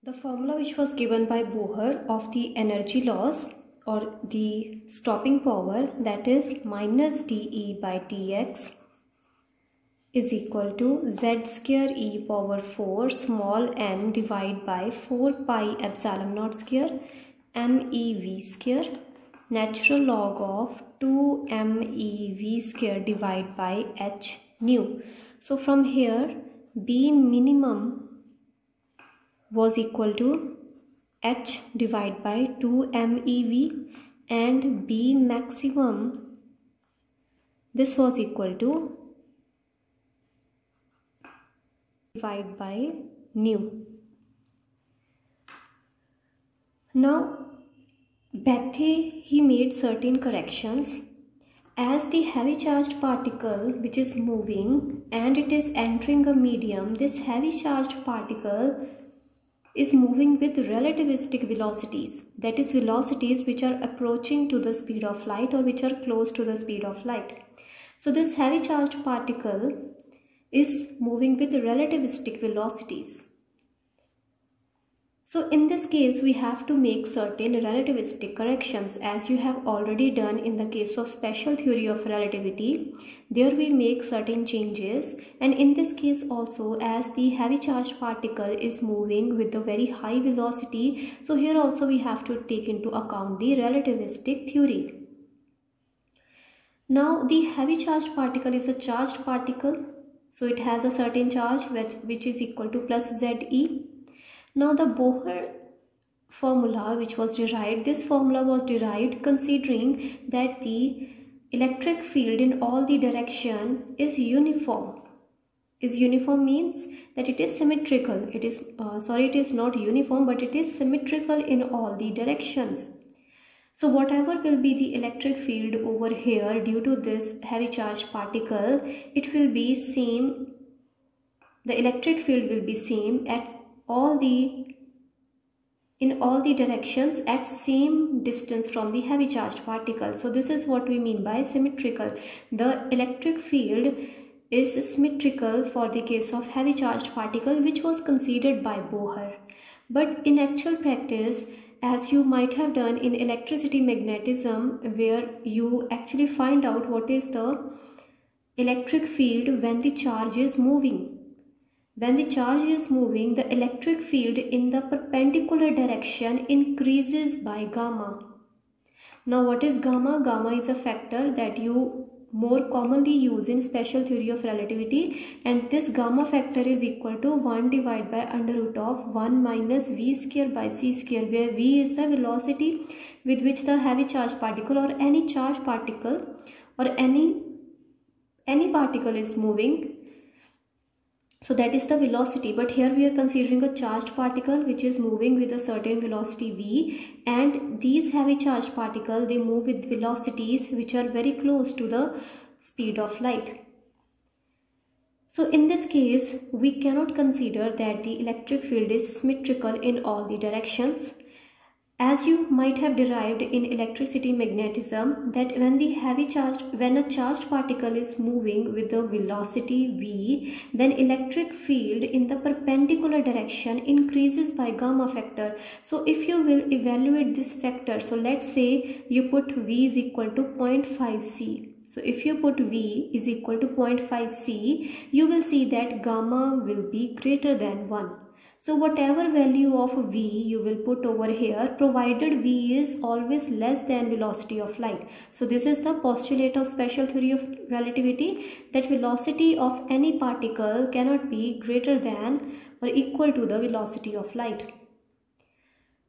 The formula which was given by Bohr of the energy loss or the stopping power, that is minus dE by dx is equal to z square e power 4 small n divided by 4 pi epsilon naught square mev square natural log of 2 mev square divided by h nu. So from here B minimum was equal to h divided by 2 mev and B maximum, this was equal to divided by nu. Now Bethe he made certain corrections. As the heavy charged particle which is moving and it is entering a medium, this heavy charged particle is moving with relativistic velocities, that is velocities which are approaching to the speed of light or which are close to the speed of light. So this heavy charged particle is moving with relativistic velocities. So in this case we have to make certain relativistic corrections, as you have already done in the case of special theory of relativity. There we make certain changes, and in this case also, as the heavy charged particle is moving with a very high velocity, so here also we have to take into account the relativistic theory. Now the heavy charged particle is a charged particle, so it has a certain charge which is equal to plus Ze. Now the Bohr formula which was derived, this formula was derived considering that the electric field in all the direction is uniform. Uniform means that it is symmetrical. It is not uniform, but it is symmetrical in all the directions. So whatever will be the electric field over here due to this heavy charged particle, it will be same. The electric field will be same at in all the directions at same distance from the heavy charged particle. So this is what we mean by symmetrical. The electric field is symmetrical for the case of heavy charged particle, which was considered by Bohr. But in actual practice, as you might have done in electricity magnetism, where you actually find out what is the electric field when the charge is moving. When the charge is moving, the electric field in the perpendicular direction increases by gamma. Now what is gamma? Gamma is a factor that you more commonly use in special theory of relativity, and this gamma factor is equal to 1 divided by under root of 1 minus v square by c square, where v is the velocity with which the heavy charged particle or any charged particle or any particle is moving. So that is the velocity, but here we are considering a charged particle which is moving with a certain velocity v, and these heavy charged particles, they move with velocities which are very close to the speed of light. So in this case we cannot consider that the electric field is symmetrical in all the directions. As you might have derived in electricity magnetism, that when a charged particle is moving with the velocity v, then electric field in the perpendicular direction increases by gamma factor. So if you will evaluate this factor, so let's say you put v is equal to 0.5 c. So if you put v is equal to 0.5 c, you will see that gamma will be greater than 1. So whatever value of v you will put over here, provided v is always less than velocity of light. So this is the postulate of special theory of relativity, that velocity of any particle cannot be greater than or equal to the velocity of light.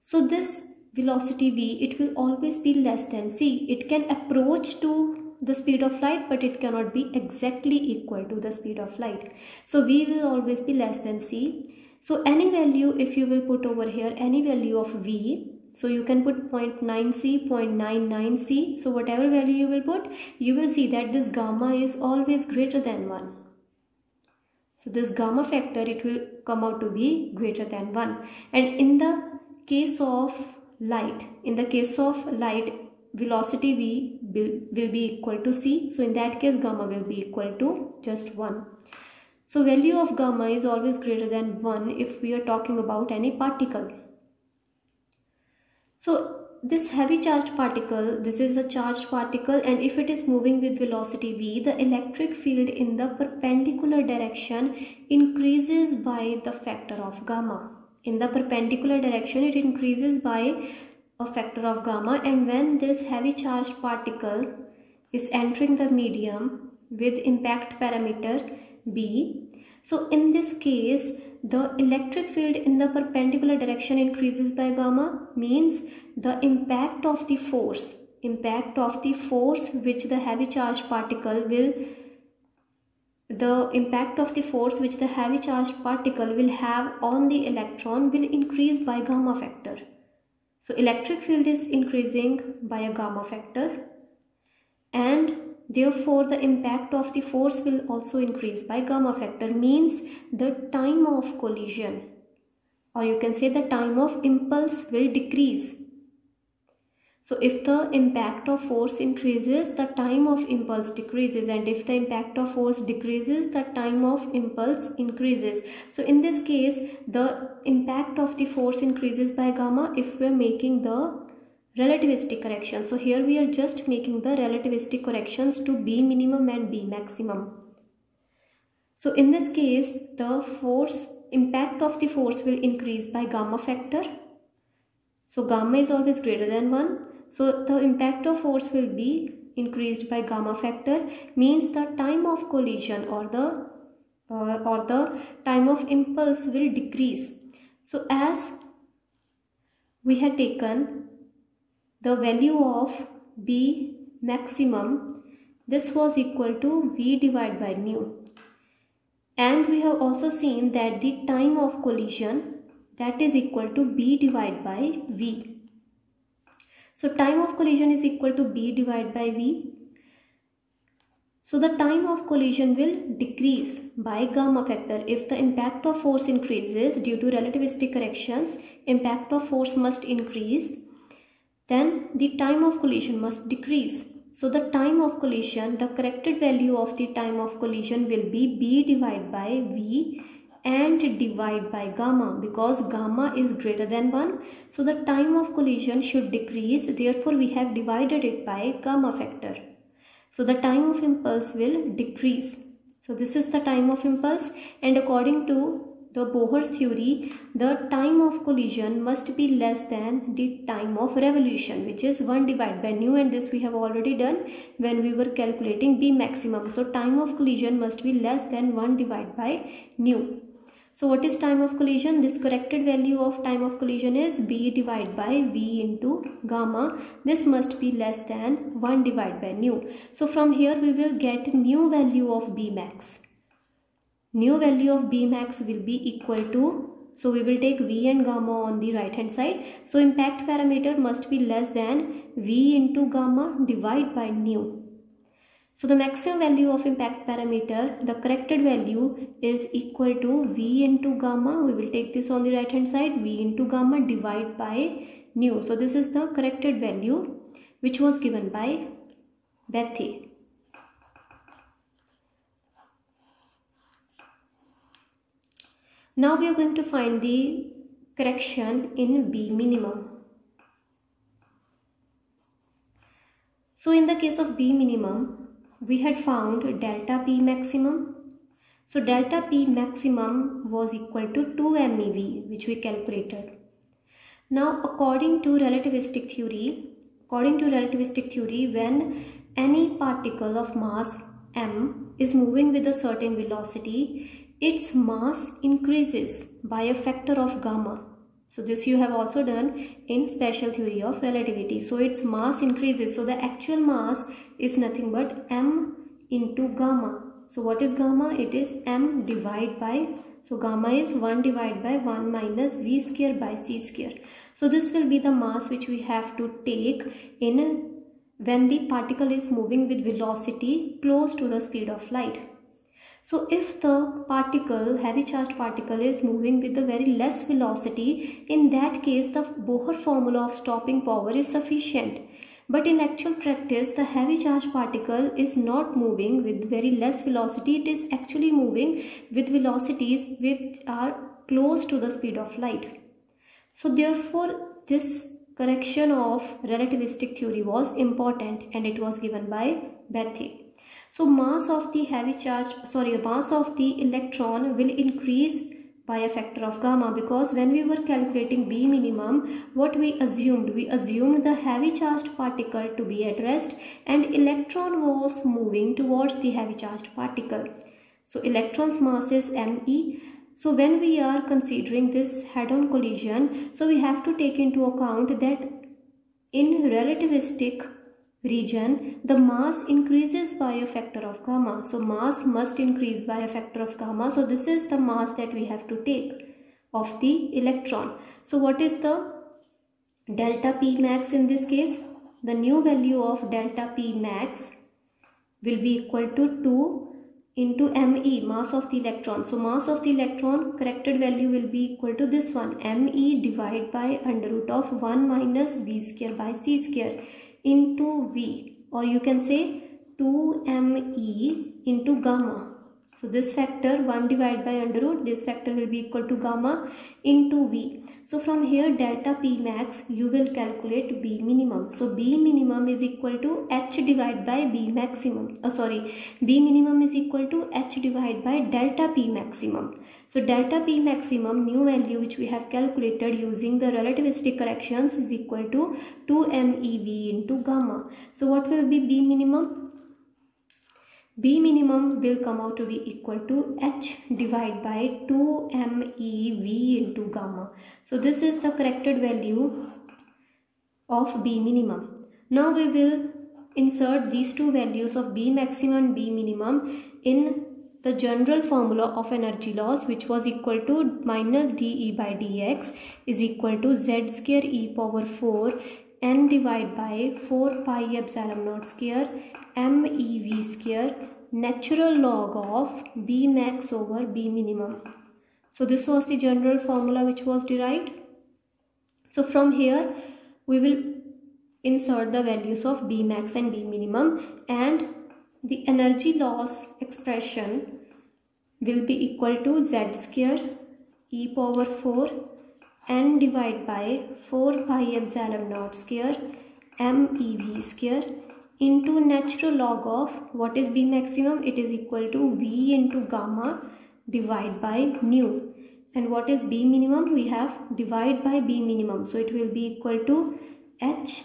So this velocity v, it will always be less than c. It can approach to the speed of light, but it cannot be exactly equal to the speed of light. So v will always be less than c. So any value, if you will put over here any value of v, so you can put 0.9c, 0.99c, so whatever value you will put, you will see that this gamma is always greater than 1. So this gamma factor, it will come out to be greater than 1. And in the case of light, velocity v will be equal to c, so in that case gamma will be equal to just 1. So value of gamma is always greater than 1 if we are talking about any particle. So this heavy charged particle, this is a charged particle, and if it is moving with velocity v, the electric field in the perpendicular direction increases by the factor of gamma. In the perpendicular direction it increases by a factor of gamma, and when this heavy charged particle is entering the medium with impact parameter b, so in this case the electric field in the perpendicular direction increases by gamma, means the impact of the force which the heavy charged particle will have on the electron will increase by gamma factor. So electric field is increasing by a gamma factor, and therefore the impact of the force will also increase by gamma factor, means the time of collision, or you can say the time of impulse, will decrease. So if the impact of force increases, the time of impulse decreases, and if the impact of force decreases, the time of impulse increases. So in this case the impact of the force increases by gamma if we are making the relativistic correction. So here we are just making the relativistic corrections to B minimum and B maximum. So in this case the impact of the force will increase by gamma factor. So gamma is always greater than 1. So the impact of force will be increased by gamma factor, means the time of collision or the time of impulse will decrease. So as we had taken the value of B maximum, this was equal to V divided by nu, and we have also seen that the time of collision, that is equal to B divided by V. So time of collision is equal to B divided by V. So the time of collision will decrease by gamma factor. If the impact of force increases due to relativistic corrections, impact of force must increase, then the time of collision must decrease. So the time of collision, the corrected value of the time of collision will be B divided by V and divide by gamma, because gamma is greater than 1. So the time of collision should decrease, therefore we have divided it by gamma factor. So the time of impulse will decrease. So this is the time of impulse, and according to the Bohr's theory, the time of collision must be less than the time of revolution, which is 1 divided by nu, and this we have already done when we were calculating B maximum. So time of collision must be less than 1 divided by nu. So what is time of collision? This corrected value of time of collision is B divided by V into gamma. This must be less than 1 divided by nu. So from here we will get new value of B max. New value of B max will be equal to, so we will take V and gamma on the right hand side. So impact parameter must be less than V into gamma divided by nu. So the maximum value of impact parameter, the corrected value, is equal to V into gamma. We will take this on the right hand side, V into gamma divided by nu. So this is the corrected value which was given by Bethe. Now we are going to find the correction in B minimum. So in the case of B minimum, we had found delta P maximum. So delta P maximum was equal to 2 MeV, which we calculated. Now according to relativistic theory, when any particle of mass m is moving with a certain velocity, its mass increases by a factor of gamma. So this you have also done in special theory of relativity. So its mass increases. So the actual mass is nothing but m into gamma. So what is gamma? It is m divided by, so gamma is 1 divided by 1 minus v square by c square. So this will be the mass which we have to take in when the particle is moving with velocity close to the speed of light. So if the particle, heavy charged particle, is moving with a very less velocity, in that case the Bohr formula of stopping power is sufficient, But in actual practice, the heavy charged particle is not moving with very less velocity. It is actually moving with velocities which are close to the speed of light. So therefore, this correction of relativistic theory was important, and it was given by Bethe. So mass of the mass of the electron will increase by a factor of gamma, because when we were calculating B minimum, what we assumed the heavy charged particle to be at rest and electron was moving towards the heavy charged particle. So electron's mass is me. So when we are considering this head-on collision, so we have to take into account that in relativistic region, the mass increases by a factor of gamma. So mass must increase by a factor of gamma. So this is the mass that we have to take of the electron. So what is the delta P max in this case? The new value of delta P max will be equal to 2 into me, mass of the electron. So mass of the electron, corrected value will be equal to this one, me divided by under root of 1 minus v square by c square into v, or you can say 2me into gamma. So this factor 1 divided by under root, this factor will be equal to gamma into v. So from here delta P max you will calculate B minimum. So B minimum is equal to H divided by B maximum. B minimum is equal to H divided by delta P maximum. So delta P maximum, new value which we have calculated using the relativistic corrections, is equal to 2meV into gamma. So what will be B minimum? B minimum will come out to be equal to H divided by 2meV into gamma. So this is the corrected value of B minimum. Now we will insert these two values of B maximum and B minimum in the general formula of energy loss, which was equal to minus dE by dx is equal to z square e power 4 n divided by 4 pi epsilon naught square mev square natural log of B max over B minimum. So this was the general formula which was derived. So from here we will insert the values of B max and B minimum, and the energy loss expression will be equal to z square e power 4 n divided by 4 pi epsilon naught square mev square into natural log of what is B maximum. It is equal to V into gamma divided by nu, and what is B minimum? We have divide by B minimum, so it will be equal to H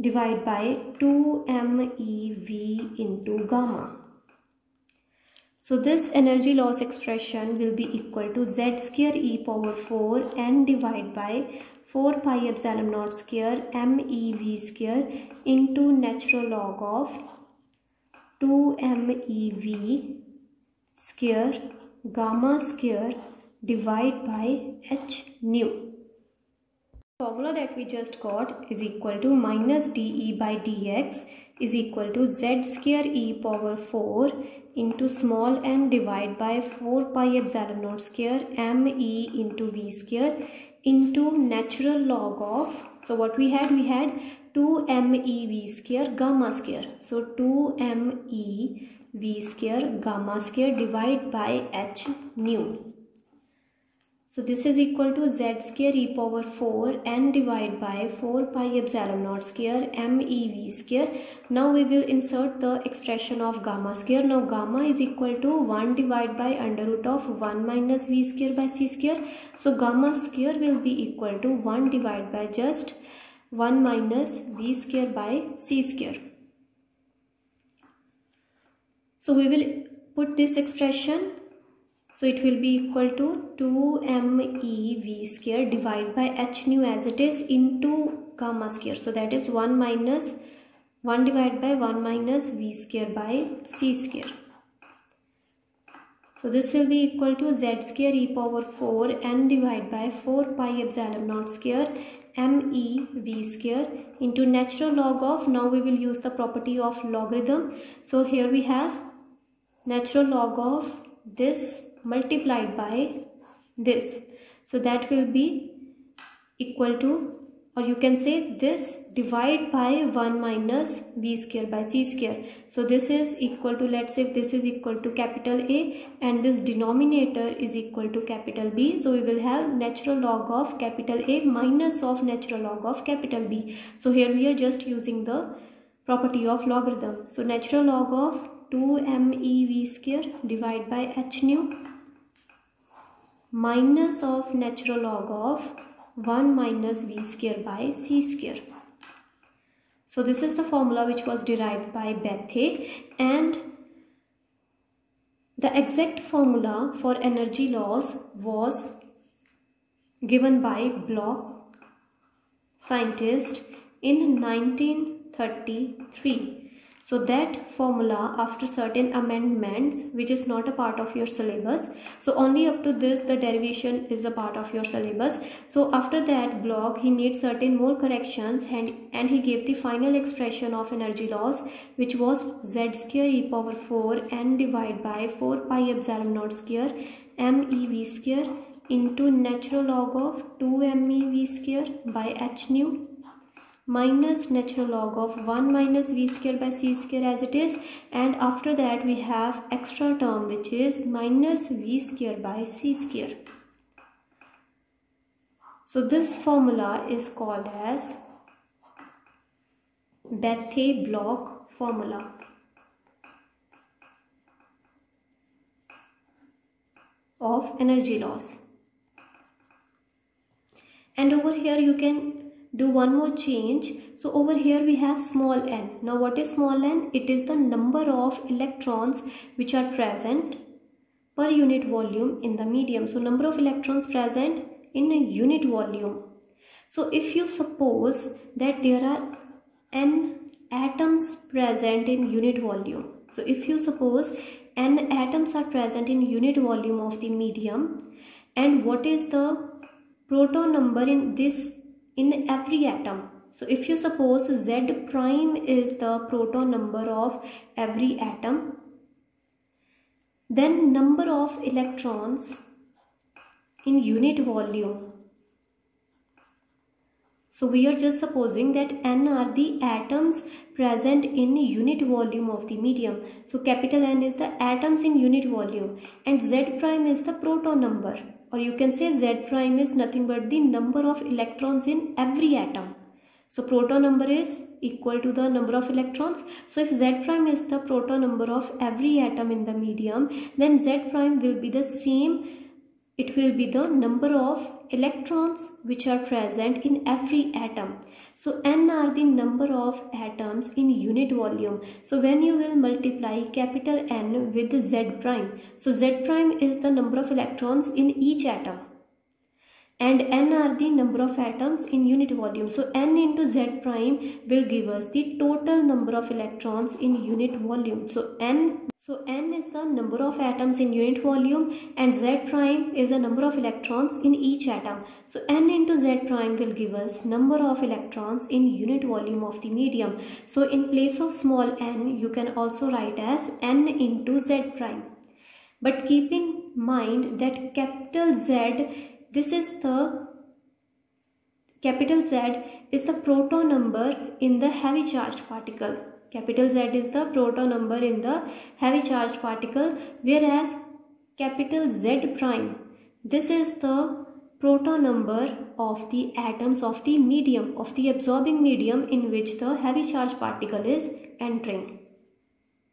divided by 2meV into gamma. So this energy loss expression will be equal to z square e power 4 n divided by 4 pi epsilon naught square meV square into natural log of 2meV square gamma square divided by h nu. Formula that we just got is equal to minus dE by dx is equal to z square e power 4 into small n divided by 4 pi epsilon naught square me into v square into natural log of, so what we had 2meV square gamma square, so 2meV square gamma square divided by h nu. So this is equal to z square e power 4 n divided by 4 pi epsilon naught square meV square. Now we will insert the expression of gamma square. Now gamma is equal to 1 divided by under root of 1 minus v square by c square. So gamma square will be equal to 1 divided by just 1 minus v square by c square. So we will put this expression. So it will be equal to 2meV square divided by h nu as it is into gamma square. So that is 1 divided by 1 minus v square by c square. So this will be equal to z square e power 4 n divided by 4 pi epsilon naught square meV square into natural log of, now we will use the property of logarithm. So here we have natural log of this multiplied by this, so that will be equal to or you can say this divide by 1 minus v square by c square. So this is equal to, let's say if this is equal to capital A and this denominator is equal to capital B, so we will have natural log of capital A minus of natural log of capital B. So here we are just using the property of logarithm. So natural log of 2mev square divided by h nu minus of natural log of 1 minus v square by c square. So this is the formula which was derived by Bethe, and the exact formula for energy loss was given by Bloch, scientist, in 1933. So that formula, after certain amendments, which is not a part of your syllabus, so only up to this the derivation is a part of your syllabus. So after that Bloch, he made certain more corrections and he gave the final expression of energy loss, which was z square e power 4 n divided by 4 pi epsilon naught square mev square into natural log of 2 mev square by h nu minus natural log of 1 minus v square by c square as it is, and after that we have extra term which is minus v square by c square. So this formula is called as Bethe-Bloch formula. Of energy loss. And over here you can do one more change. So over here we have small n. Now what is small n? It is the number of electrons which are present per unit volume in the medium. So number of electrons present in a unit volume. So if you suppose that there are n atoms present in unit volume. So if you suppose n atoms are present in unit volume of the medium, and what is the proton number in every atom. So if you suppose Z prime is the proton number of every atom, then number of electrons in unit volume. So we are just supposing that n are the atoms present in unit volume of the medium. So capital N is the atoms in unit volume, and Z prime is the proton number, or you can say Z prime is nothing but the number of electrons in every atom. So proton number is equal to the number of electrons. So if Z prime is the proton number of every atom in the medium, then Z prime will be the same. It will be the number of electrons which are present in every atom. So n are the number of atoms in unit volume. So when you will multiply capital N with Z prime, so Z prime is the number of electrons in each atom, and n are the number of atoms in unit volume. So n into Z prime will give us the total number of electrons in unit volume. So n is the number of atoms in unit volume, and Z prime is the number of electrons in each atom. So n into Z prime will give us number of electrons in unit volume of the medium. So in place of small n, you can also write as n into Z prime. But keep in mind that capital Z, capital Z is the proton number in the heavy charged particle. Capital Z is the proton number in the heavy charged particle, whereas capital Z prime, this is the proton number of the atoms of the medium, of the absorbing medium in which the heavy charged particle is entering.